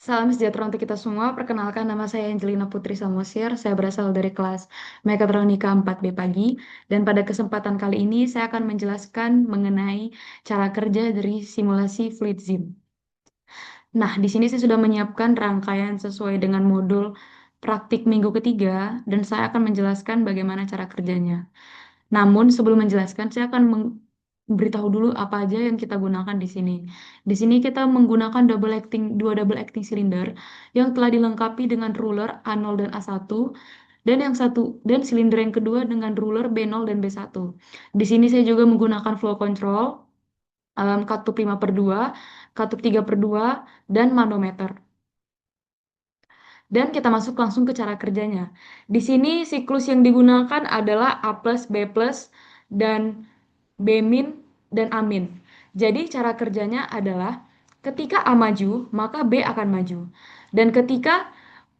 Salam sejahtera untuk kita semua. Perkenalkan nama saya Angelina Putri Samosir. Saya berasal dari kelas Mekatronika 4B pagi. Dan pada kesempatan kali ini saya akan menjelaskan mengenai cara kerja dari simulasi Fleet Sim. Nah, di sini saya sudah menyiapkan rangkaian sesuai dengan modul praktik minggu ketiga dan saya akan menjelaskan bagaimana cara kerjanya. Namun sebelum menjelaskan, saya akan memberitahu dulu apa aja yang kita gunakan di sini. Di sini kita menggunakan dua double acting silinder yang telah dilengkapi dengan ruler A0 dan A1 dan silinder yang kedua dengan ruler B0 dan B1. Di sini saya juga menggunakan flow control, katup 5/2, katup 3/2 dan manometer. Dan kita masuk langsung ke cara kerjanya. Di sini siklus yang digunakan adalah A plus, B plus, dan B min, dan A min. Jadi cara kerjanya adalah ketika A maju, maka B akan maju. Dan ketika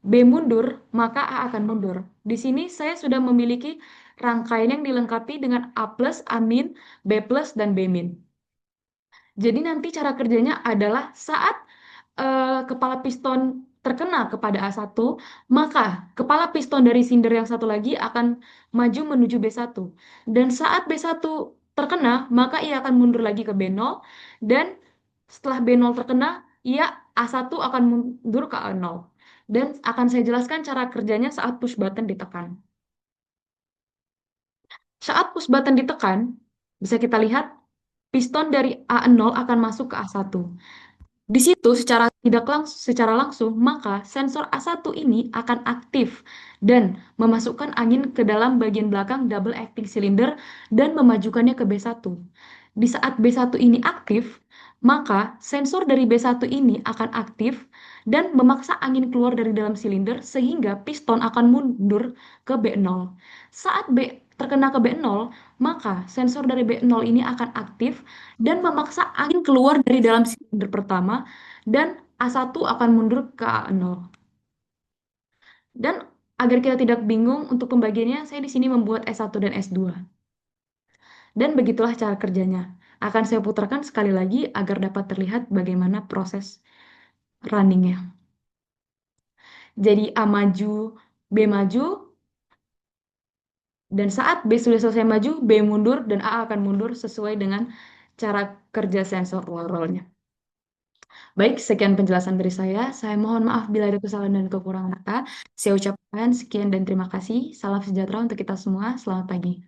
B mundur, maka A akan mundur. Di sini saya sudah memiliki rangkaian yang dilengkapi dengan A plus, A min, B plus, dan B min. Jadi nanti cara kerjanya adalah saat kepala piston terkena kepada A1, maka kepala piston dari silinder yang satu lagi akan maju menuju B1. Dan saat B1 terkena, maka ia akan mundur lagi ke B0. Dan setelah B0 terkena, ia A1 akan mundur ke A0. Dan akan saya jelaskan cara kerjanya saat push button ditekan. Saat push button ditekan, bisa kita lihat piston dari A0 akan masuk ke A1. Di situ secara langsung maka sensor A1 ini akan aktif dan memasukkan angin ke dalam bagian belakang double acting cylinder dan memajukannya ke B1. Di saat B1 ini aktif, maka sensor dari B1 ini akan aktif dan memaksa angin keluar dari dalam silinder sehingga piston akan mundur ke B0. Saat B terkena ke B0, maka sensor dari B0 ini akan aktif dan memaksa angin keluar dari dalam silinder pertama dan A1 akan mundur ke A0. Dan agar kita tidak bingung untuk pembagiannya, saya di sini membuat S1 dan S2. Dan begitulah cara kerjanya. Akan saya putarkan sekali lagi agar dapat terlihat bagaimana proses runningnya. Jadi A maju, B maju, dan saat B sudah selesai maju, B mundur, dan A akan mundur sesuai dengan cara kerja sensor roll-nya. Baik, sekian penjelasan dari saya. Saya mohon maaf bila ada kesalahan dan kekurangan kata. Saya ucapkan sekian dan terima kasih. Salam sejahtera untuk kita semua. Selamat pagi.